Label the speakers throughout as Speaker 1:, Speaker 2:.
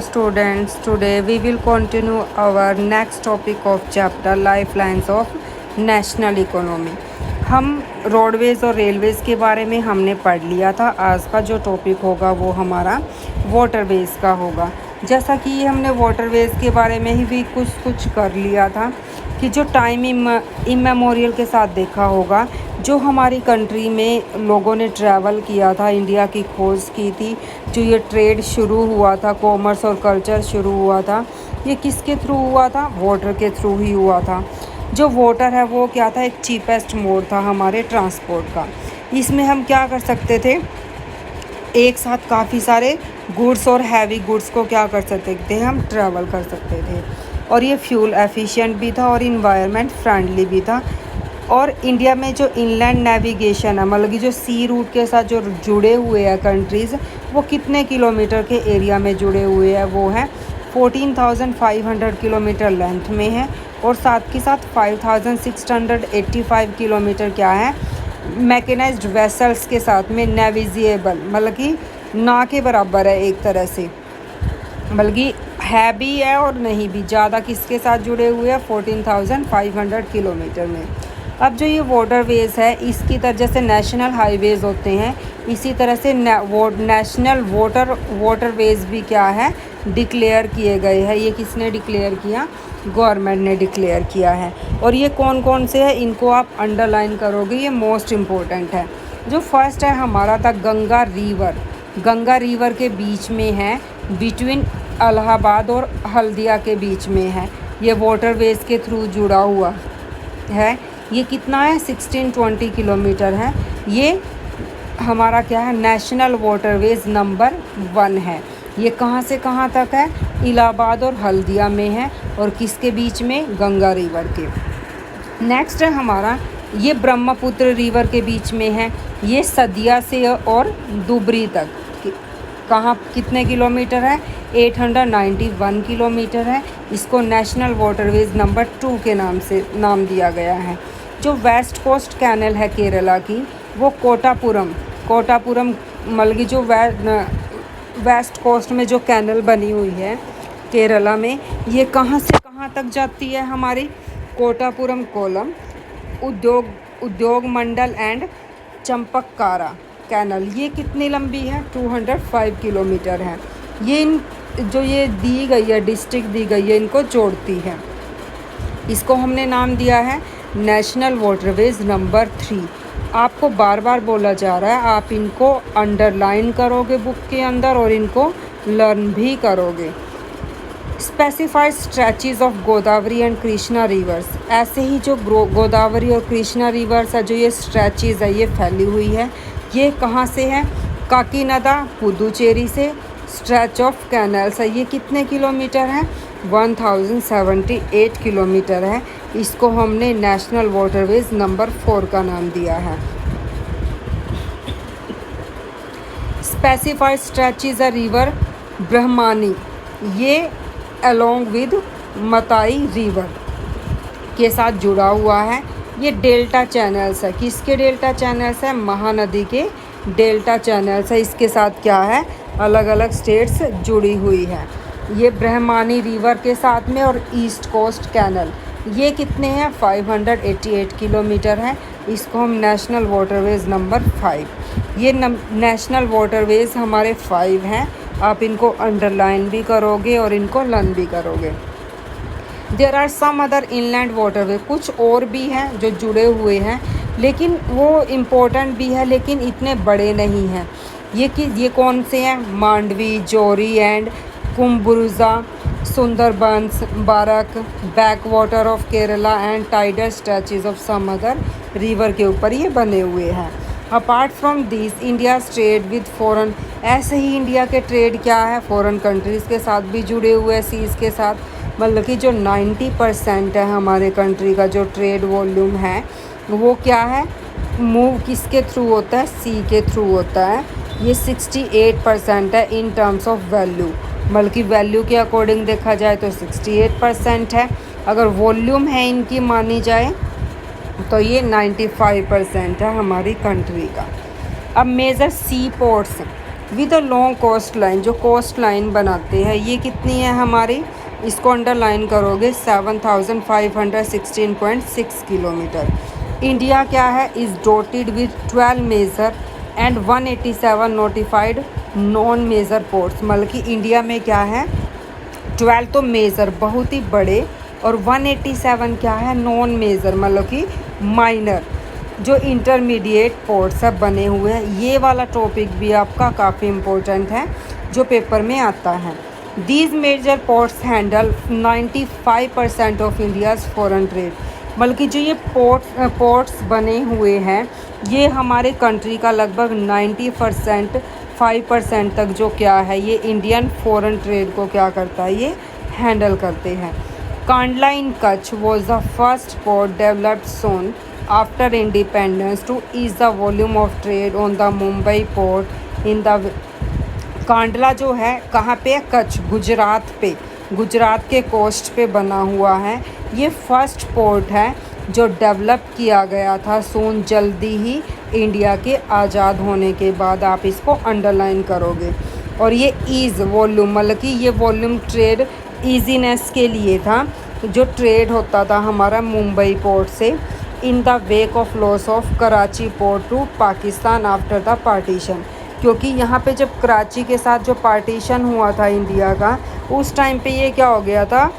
Speaker 1: Students, today we will continue our next topic of chapter Lifelines of National Economy. हम roadways और Railways के बारे में हमने पढ़ लिया था। आज का जो टॉपिक होगा वो हमारा वाटरवेज़ का होगा। जैसा कि हमने वाटरवेज़ के बारे में ही भी कुछ कर लिया था कि जो टाइम इमेमोरियल के साथ देखा होगा, जो हमारी कंट्री में लोगों ने ट्रैवल किया था, इंडिया की खोज की थी, जो ये ट्रेड शुरू हुआ था, कॉमर्स और कल्चर शुरू हुआ था, ये किसके थ्रू हुआ था? वाटर के थ्रू ही हुआ था। जो वाटर है वो क्या था? एक चीपेस्ट मोड था हमारे ट्रांसपोर्ट का। इसमें हम क्या कर सकते थे? एक साथ काफ़ी सारे गुड्स और हैवी गुड्स को क्या कर सकते थे? हम ट्रैवल कर सकते थे। और ये फ्यूल एफिशिएंट भी था और इन्वायरमेंट फ्रेंडली भी था। और इंडिया में जो इनलैंड नेविगेशन है, मतलब कि जो सी रूट के साथ जो जुड़े हुए हैं कंट्रीज़, वो कितने किलोमीटर के एरिया में जुड़े हुए हैं? वो है 14,500 किलोमीटर लेंथ में है। और साथ के साथ 5,685 किलोमीटर क्या है? मैकेनाइज्ड वेसल्स के साथ में नेविजिएबल, मतलब कि ना के बराबर है एक तरह से, बल्कि है भी है और नहीं भी। ज़्यादा किसके साथ जुड़े हुए हैं? 14,500 किलोमीटर में। अब जो ये वाटरवेज़ है, इसकी तरह जैसे नेशनल हाईवेज़ होते हैं, इसी तरह से नेशनल वाटरवेज़ भी क्या है? डिक्लेयर किए गए हैं। ये किसने डिक्लेयर किया? गवर्नमेंट ने डिक्लेयर किया है। और ये कौन कौन से हैं? इनको आप अंडरलाइन करोगे, ये मोस्ट इम्पोर्टेंट है। जो फर्स्ट है हमारा था गंगा रिवर। गंगा रिवर के बीच में है, बिटवीन इलाहाबाद और हल्दिया के बीच में है। ये वाटरवेज़ के थ्रू जुड़ा हुआ है। ये कितना है? 1620 किलोमीटर है। ये हमारा क्या है? नेशनल वाटरवेज़ नंबर 1 है। ये कहाँ से कहाँ तक है? इलाहाबाद और हल्दिया में है। और किसके बीच में? गंगा रिवर के। नेक्स्ट है हमारा, ये ब्रह्मपुत्र रिवर के बीच में है। ये सदिया से और दुबरी तक कहाँ कितने किलोमीटर है? 891 किलोमीटर है। इसको नेशनल वाटरवेज़ नंबर 2 के नाम दिया गया है। जो वेस्ट कोस्ट कैनल है केरला की, वो कोटापुरम मतलब कि जो वेस्ट कोस्ट में जो कैनल बनी हुई है केरला में, ये कहाँ से कहाँ तक जाती है? हमारी कोटापुरम कोलम उद्योग मंडल एंड चंपककारा कैनल। ये कितनी लंबी है? 205 किलोमीटर है। ये जो ये दी गई है, डिस्ट्रिक्ट दी गई है, इनको जोड़ती है। इसको हमने नाम दिया है नेशनल वाटरवेज़ नंबर 3। आपको बार बार बोला जा रहा है, आप इनको अंडरलाइन करोगे बुक के अंदर और इनको लर्न भी करोगे। Specified stretches of Godavari and Krishna reverse. ऐसे ही जो गोदावरी और कृष्णा रिवर्स है, जो ये स्ट्रेचेस है, ये फैली हुई है। ये कहाँ से है? काकीनाडा पुदुचेरी से स्ट्रेच ऑफ कैनल्स है। ये कितने किलोमीटर है? 1078 किलोमीटर है। इसको हमने नेशनल वाटरवेज़ नंबर 4 का नाम दिया है। Specified stretches a river Brahmani, ये अलोंग विद मताई रिवर के साथ जुड़ा हुआ है। ये डेल्टा चैनल्स है। किसके डेल्टा चैनल्स है? महानदी के डेल्टा चैनल्स है। इसके साथ क्या है? अलग अलग स्टेट्स जुड़ी हुई है। ये ब्रह्मानी रिवर के साथ में और ईस्ट कोस्ट कैनल, ये कितने हैं? 588 किलोमीटर है। इसको हम नेशनल वाटरवेज़ नंबर 5, ये नेशनल वाटरवेज़ हमारे 5 हैं। आप इनको अंडरलाइन भी करोगे और इनको लर्न भी करोगे। There are some other inland waterway, कुछ और भी हैं जो जुड़े हुए हैं, लेकिन वो इम्पोर्टेंट भी है, लेकिन इतने बड़े नहीं हैं। ये कौन से हैं? मांडवी, जोरी and Kumbarjua, Sundarbans, Barak, backwater of Kerala and tidal stretches of some other river के ऊपर ये बने हुए हैं। Apart from this India trade with foreign, ऐसे ही इंडिया के ट्रेड क्या है? फॉरेन कंट्रीज़ के साथ भी जुड़े हुए हैं, सीज़ के साथ। मतलब कि जो 90% है हमारे कंट्री का जो ट्रेड वॉल्यूम है, वो क्या है? मूव किसके थ्रू होता है? सी के थ्रू होता है। ये 68% है इन टर्म्स ऑफ वैल्यू, बल्कि वैल्यू के अकॉर्डिंग देखा जाए तो 68% है। अगर वॉल्यूम है इनकी मानी जाए तो ये 95% है हमारी कंट्री का। अब major sea ports, with a long coastline, जो कोस्ट लाइन बनाते हैं, ये कितनी है हमारी, इसको अंडरलाइन करोगे 7516.6 किलोमीटर। इंडिया क्या है, is dotted with 12 major and 187 notified non major ports. मतलब कि इंडिया में क्या है, 12 तो मेजर बहुत ही बड़े और 187 क्या है, नॉन मेजर मतलब कि माइनर, जो इंटरमीडिएट पोर्ट्स सब बने हुए हैं। ये वाला टॉपिक भी आपका काफ़ी इम्पोर्टेंट है जो पेपर में आता है। These major ports handle 95% of India's foreign trade. मतलब कि जो ये पोर्ट्स बने हुए हैं, ये हमारे कंट्री का लगभग 90% 5% तक जो क्या है, ये इंडियन फॉरेन ट्रेड को क्या करता है, ये हैंडल करते हैं। Kandla in Kutch was the first port developed soon after independence to ease the volume of trade on the Mumbai port in the. Kandla जो है कहाँ पे है, कच्छ, गुजरात पे, गुजरात के कोस्ट पे बना हुआ है। ये फर्स्ट पोर्ट है जो डेवलप किया गया था सोन जल्दी ही इंडिया के आज़ाद होने के बाद। आप इसको अंडरलाइन करोगे। और ये ईज़ वॉल्यूम, मतलब कि ये वॉल्यूम ट्रेड ईजीनेस के लिए था, जो ट्रेड होता था हमारा मुंबई पोर्ट से। In the wake of loss of Karachi port to Pakistan after the partition, क्योंकि यहाँ पे जब कराची के साथ जो पार्टीशन हुआ था इंडिया का, उस टाइम पे ये क्या हो गया था,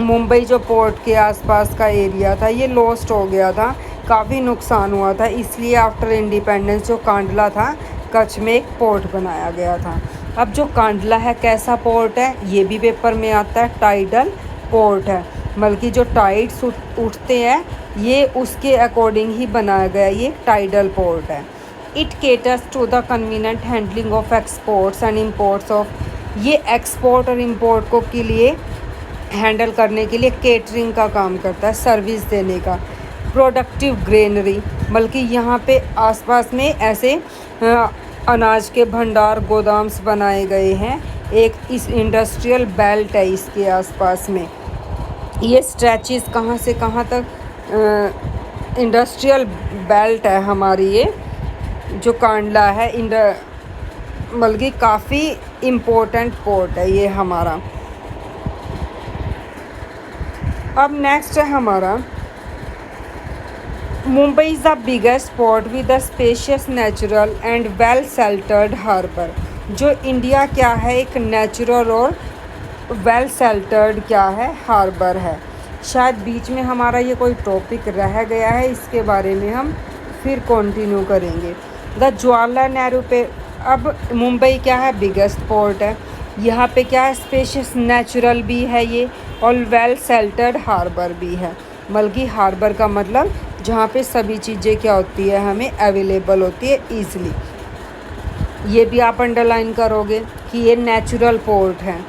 Speaker 1: मुंबई जो पोर्ट के आसपास का एरिया था ये लॉस्ट हो गया था, काफ़ी नुकसान हुआ था। इसलिए आफ्टर इंडिपेंडेंस जो कांडला था कच्छ में एक पोर्ट बनाया गया था। अब जो कांडला है कैसा पोर्ट है, ये भी पेपर में आता है, टाइडल पोर्ट है। बल्कि जो टाइड्स उठते हैं ये उसके अकॉर्डिंग ही बनाया गया, ये टाइडल पोर्ट है। It caters to the convenient handling of exports and imports of. ये एक्सपोर्ट और इम्पोर्ट को के लिए हैंडल करने के लिए केटरिंग का काम करता है, सर्विस देने का। प्रोडक्टिव ग्रेनरी, बल्कि यहाँ पे आसपास में ऐसे अनाज के भंडार गोदाम्स बनाए गए हैं। एक इस इंडस्ट्रियल बेल्ट है इसके आसपास में, ये स्ट्रेचेस कहाँ से कहाँ तक इंडस्ट्रियल बेल्ट है हमारी, ये जो कांडला है बल्कि काफ़ी इम्पोर्टेंट पोर्ट है ये हमारा। अब नेक्स्ट है हमारा Mumbai is the biggest port with the spacious natural and well sheltered harbour. जो इंडिया क्या है, एक नेचुरल और वेल शेल्टर्ड क्या है, हार्बर है। शायद बीच में हमारा ये कोई टॉपिक रह गया है, इसके बारे में हम फिर कंटिन्यू करेंगे। द जवाहरलाल नेहरू पे, अब मुंबई क्या है, बिगेस्ट पोर्ट है। यहाँ पे क्या है, स्पेशियस नेचुरल भी है ये और वेल शेल्टर्ड हार्बर भी है। बल्कि हार्बर का मतलब जहाँ पे सभी चीज़ें क्या होती है, हमें अवेलेबल होती है ईज़िली। ये भी आप अंडरलाइन करोगे कि ये नेचुरल पोर्ट है।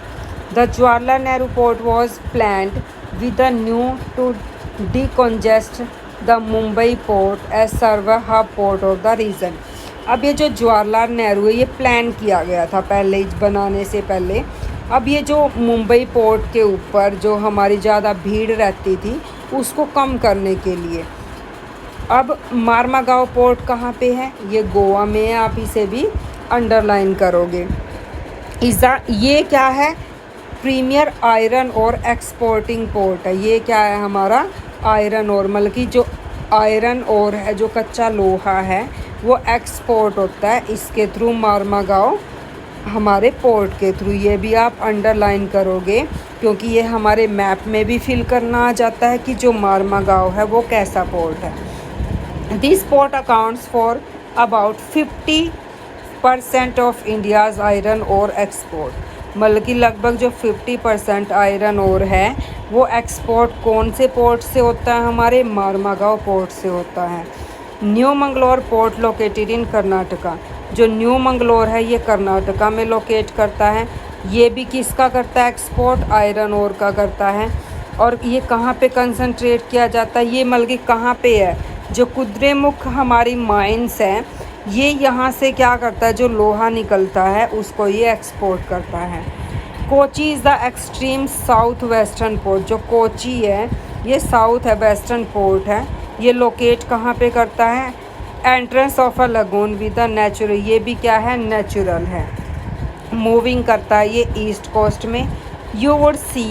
Speaker 1: The Jawaharlal Nehru port was planned with a view to decongest the Mumbai port as serve hub port of the region. अब ये जो जवाहरलाल नेहरू है ये प्लान किया गया था पहले, बनाने से पहले। अब ये जो मुंबई पोर्ट के ऊपर जो हमारी ज़्यादा भीड़ रहती थी उसको कम करने के लिए। अब मार्मागांव पोर्ट कहाँ पे है, ये गोवा में है, आप इसे भी अंडरलाइन करोगे। ये क्या है, प्रीमियर आयरन और एक्सपोर्टिंग पोर्ट है। ये क्या है हमारा, आयरन और, मतलब कि जो आयरन और है, जो कच्चा लोहा है वो एक्सपोर्ट होता है इसके थ्रू, मार्मागांव हमारे पोर्ट के थ्रू। ये भी आप अंडरलाइन करोगे क्योंकि ये हमारे मैप में भी फिल करना आ जाता है कि जो मार्मागांव है वो कैसा पोर्ट है। This port accounts for about 50% of India's iron और एक्सपोर्ट। मतलब कि लगभग जो 50% आयरन और है वो एक्सपोर्ट कौन से पोर्ट से होता है, हमारे मार्मागांव पोर्ट से होता है। New Mangalore port located in Karnataka. जो न्यू मंगलोर है ये कर्नाटका में लोकेट करता है। ये भी किसका करता है, एक्सपोर्ट आयरन ओर का करता है। और ये कहाँ पे कंसंट्रेट किया जाता है, ये मतलब कि कहाँ पे है, जो कुद्रेमुख हमारी माइंस हैं ये यहाँ से क्या करता है, जो लोहा निकलता है उसको ये एक्सपोर्ट करता है। Kochi is the extreme south western port. जो कोची है ये साउथ है वेस्टर्न पोर्ट है। ये लोकेट कहाँ पे करता है, entrance of a lagoon with a natural, ये भी क्या है, नेचुरल है, मूविंग करता है ये ईस्ट कोस्ट में। You would see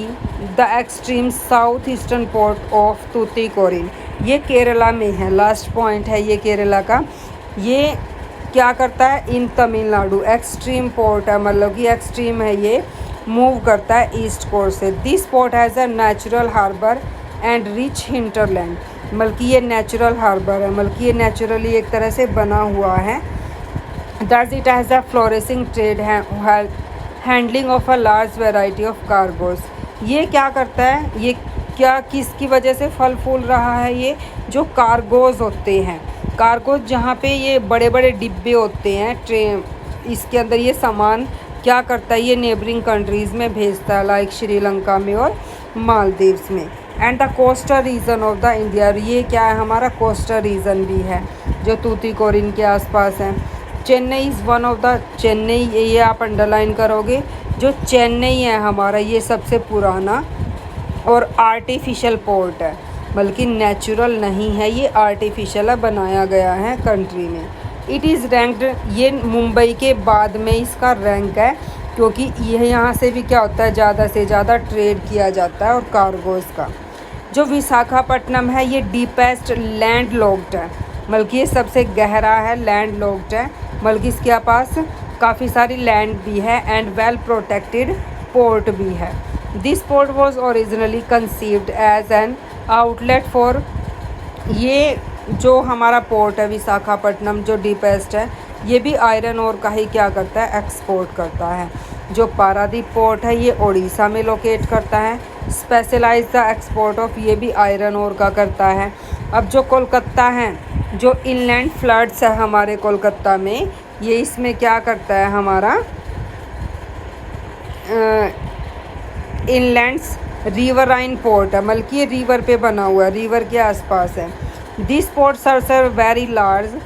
Speaker 1: the extreme south eastern port of Tuticorin, ये केरला में है, लास्ट पॉइंट है ये केरला का। ये क्या करता है, इन तमिलनाडु, एक्सट्रीम पोर्ट है, मतलब कि एक्सट्रीम है, ये मूव करता है ईस्ट कोस्ट से। This port has a natural harbour and rich hinterland, मतलब कि ये नेचुरल हार्बर है, मतलब कि ये नेचुरली एक तरह से बना हुआ है। Thus it has a flourishing trade handling of a large variety of cargoes. ये क्या करता है, ये क्या किसकी वजह से फल फूल रहा है, ये जो कार्गोज होते हैं, कार्गोज जहाँ पे ये बड़े बड़े डिब्बे होते हैं ट्रेन, इसके अंदर ये सामान क्या करता है, ये नेबरिंग कंट्रीज़ में भेजता है, लाइक श्रीलंका में और मालदीव्स में। And the coastal region of the India, ये क्या है, हमारा कोस्टल रीजन भी है जो तूतीकोरिन के आसपास है। Chennai is one of the, Chennai ये आप अंडरलाइन करोगे, जो चेन्नई है हमारा, ये सबसे पुराना और आर्टिफिशियल पोर्ट है, बल्कि नेचुरल नहीं है, ये आर्टिफिशियल है, बनाया गया है कंट्री में। इट इज़ रैंक्ड, ये मुंबई के बाद में इसका रैंक है, क्योंकि यह यहाँ से भी क्या होता है, ज़्यादा से ज़्यादा ट्रेड किया जाता है और कार्गोज़ का। जो विशाखापट्टनम है ये डीपेस्ट लैंड लॉक्ड है, बल्कि ये सबसे गहरा है, लैंड लॉक्ड है, बल्कि इसके पास काफ़ी सारी लैंड भी है एंड वेल प्रोटेक्टेड पोर्ट भी है। This port was originally conceived as an outlet for, ये जो हमारा पोर्ट है विशाखापट्टनम जो डीपेस्ट है, ये भी आयरन ओर का ही क्या करता है, एक्सपोर्ट करता है। जो पारादीप पोर्ट है ये उड़ीसा में लोकेट करता है, स्पेशलाइज द एक्सपोर्ट ऑफ, ये भी आयरन ओर का करता है। अब जो कोलकाता है, जो इनलैंड फ्लड्स है हमारे कोलकाता में, ये इसमें क्या करता है, हमारा इनलैंड्स रिवराइन पोर्ट है, मतलब कि ये रिवर पे बना हुआ है, रिवर के आसपास है। This port serves a very large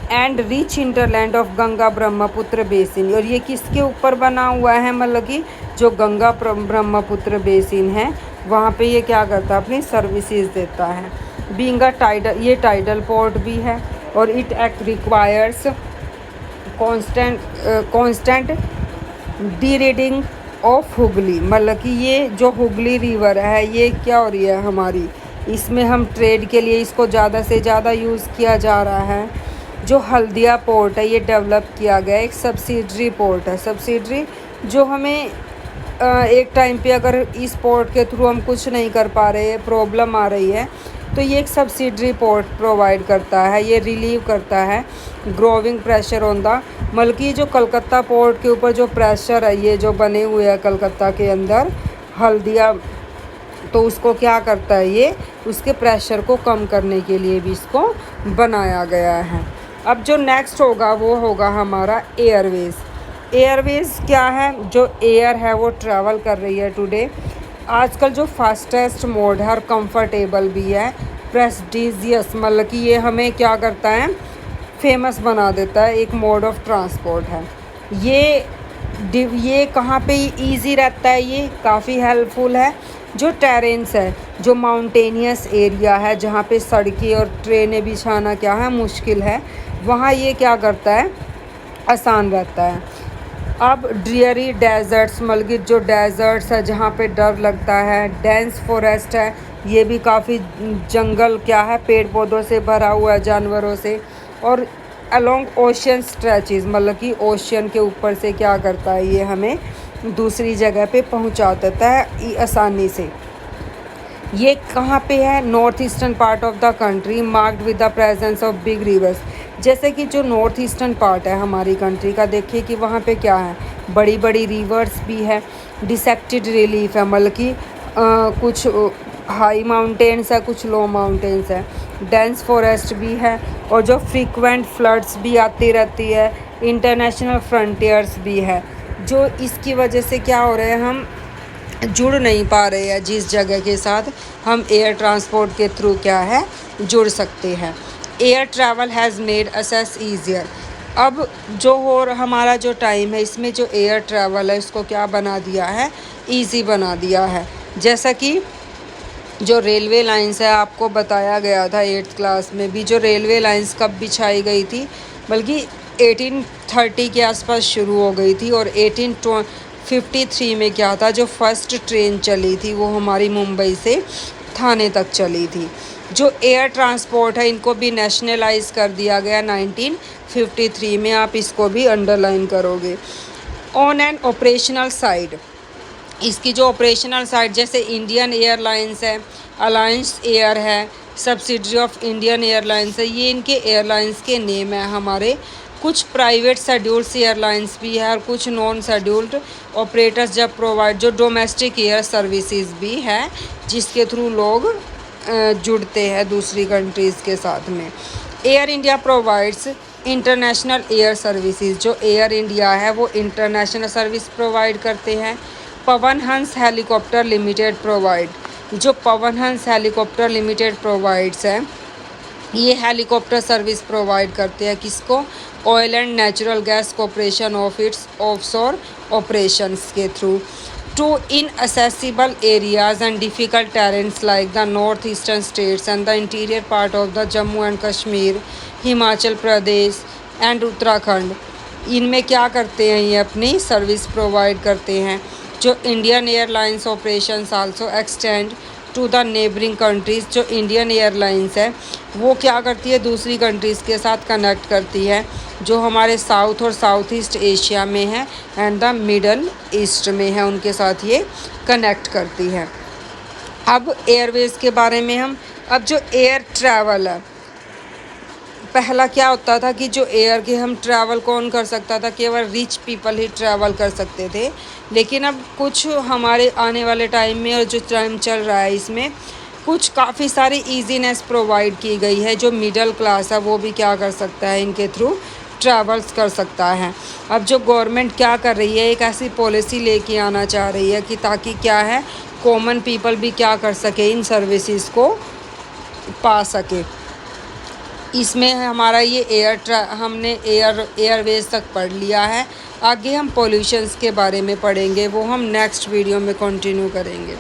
Speaker 1: and rich hinterland of Ganga Brahmaputra basin, और ये किसके ऊपर बना हुआ है, मतलब कि जो गंगा ब्रह्मपुत्र बेसिन है वहाँ पे ये क्या करता है, अपनी सर्विसेज देता है। बीइंग अ टाइडल, ये टाइडल पोर्ट भी है, और it requires constant D-raiding of Hooghly, मतलब कि ये जो हुगली रिवर है ये क्या हो रही है हमारी, इसमें हम ट्रेड के लिए इसको ज़्यादा से ज़्यादा यूज़ किया जा रहा है। जो हल्दिया पोर्ट है ये डेवलप किया गया एक सब्सिडरी पोर्ट है, सब्सिडरी जो हमें एक टाइम पे अगर इस पोर्ट के थ्रू हम कुछ नहीं कर पा रहे हैं, प्रॉब्लम आ रही है, तो ये एक सब्सिडरी पोर्ट प्रोवाइड करता है, ये रिलीव करता है ग्रोविंग प्रेशर ऑन द, मतलब कि जो कलकत्ता पोर्ट के ऊपर जो प्रेशर है ये जो बने हुए हैं कलकत्ता के अंदर हल्दिया, तो उसको क्या करता है, ये उसके प्रेशर को कम करने के लिए भी इसको बनाया गया है। अब जो नेक्स्ट होगा वो होगा हमारा एयरवेज़। एयरवेज़ क्या है, जो एयर है वो ट्रैवल कर रही है टुडे, आजकल जो फास्टेस्ट मोड है और कंफर्टेबल भी है, प्रेस्टिजियस, मतलब कि ये हमें क्या करता है, फेमस बना देता है, एक मोड ऑफ ट्रांसपोर्ट है। ये कहाँ पे इजी रहता है, ये काफ़ी हेल्पफुल है। जो टेरेंस है, जो माउंटेनियस एरिया है जहाँ पे सड़कें और ट्रेनें बिछाना क्या है मुश्किल है, वहाँ ये क्या करता है, आसान रहता है। अब ड्रियरी डेजर्ट्स, मतलब कि जो डेजर्ट्स है जहाँ पे डर लगता है, डेंस फॉरेस्ट है, ये भी काफ़ी जंगल क्या है, पेड़ पौधों से भरा हुआ है, जानवरों से, और अलोंग ओशियन स्ट्रेचेस, मतलब कि ओशियन के ऊपर से क्या करता है, ये हमें दूसरी जगह पे पहुंचा देता है आसानी से। ये कहाँ पे है, north eastern part of the country marked with the presence of big reverse, जैसे कि जो नॉर्थ ईस्टर्न पार्ट है हमारी कंट्री का, देखिए कि वहाँ पे क्या है, बड़ी बड़ी रिवर्स भी है, डिसेक्टेड रिलीफ है, मतलब कि कुछ हाई माउंटेन्स है, कुछ लो माउंटेन्स है, डेंस फॉरेस्ट भी है, और जो फ्रीक्वेंट फ्लड्स भी आती रहती है, इंटरनेशनल फ्रंटियर्स भी है, जो इसकी वजह से क्या हो रहे हैं, हम जुड़ नहीं पा रहे हैं जिस जगह के साथ, हम एयर ट्रांसपोर्ट के थ्रू क्या है जुड़ सकते हैं। Air travel has made assess easier, अब जो हो हमारा जो टाइम है इसमें जो एयर ट्रैवल है इसको क्या बना दिया है, ईजी बना दिया है। जैसा कि जो रेलवे लाइंस है, आपको बताया गया था 8th क्लास में भी, जो रेलवे लाइंस कब बिछाई गई थी, बल्कि 1830 के आसपास शुरू हो गई थी और 1853 में क्या था, जो फर्स्ट ट्रेन चली थी वो हमारी मुंबई से थाने तक चली थी। जो एयर ट्रांसपोर्ट है, इनको भी नेशनलाइज कर दिया गया 1953 में, आप इसको भी अंडरलाइन करोगे। ऑन एन ऑपरेशनल साइड, इसकी जो ऑपरेशनल साइड, जैसे इंडियन एयरलाइंस है, अलायंस एयर है, सब्सिडरी ऑफ इंडियन एयरलाइंस है, ये इनके एयरलाइंस के नेम है हमारे। कुछ प्राइवेट शेड्यूल्ड एयरलाइंस भी है और कुछ नॉन शेड्यूल्ड ऑपरेटर्स जब प्रोवाइड, जो डोमेस्टिक एयर सर्विसेज भी है, जिसके थ्रू लोग जुड़ते हैं दूसरी कंट्रीज़ के साथ में। Air India provides international air services, जो एयर इंडिया है वो इंटरनेशनल सर्विस प्रोवाइड करते हैं। Pawan Hans helicopter limited provide, जो Pawan Hans helicopter limited provides है, ये हेलीकॉप्टर सर्विस प्रोवाइड करते हैं किसको, oil and natural gas corporation of its offshore operations के through to inaccessible areas and difficult terrains like the northeastern states and the interior part of the Jammu and Kashmir, Himachal Pradesh and Uttarakhand. इनमें क्या करते हैं, ये अपनी सर्विस प्रोवाइड करते हैं। जो Indian airlines operations also extend to the neighbouring countries, जो इंडियन एयरलाइंस है वो क्या करती है, दूसरी कंट्रीज़ के साथ कनेक्ट करती है, जो हमारे साउथ और साउथ ईस्ट एशिया में है एंड द मिडल ईस्ट में है, उनके साथ ये कनेक्ट करती है। अब एयरवेज़ के बारे में हम, अब जो एयर ट्रैवल है, पहला क्या होता था कि जो एयर के हम ट्रैवल कौन कर सकता था, केवल रिच पीपल ही ट्रैवल कर सकते थे। लेकिन अब कुछ हमारे आने वाले टाइम में और जो टाइम चल रहा है, इसमें कुछ काफ़ी सारी ईजीनेस प्रोवाइड की गई है। जो मिडिल क्लास है वो भी क्या कर सकता है, इनके थ्रू ट्रैवल्स कर सकता है। अब जो गवर्नमेंट क्या कर रही है, एक ऐसी पॉलिसी लेके आना चाह रही है कि ताकि क्या है, कॉमन पीपल भी क्या कर सके, इन सर्विसेज को पा सके। इसमें हमारा ये हमने एयरवेज तक पढ़ लिया है। आगे हम पॉल्यूशंस के बारे में पढ़ेंगे, वो हम नेक्स्ट वीडियो में कंटिन्यू करेंगे।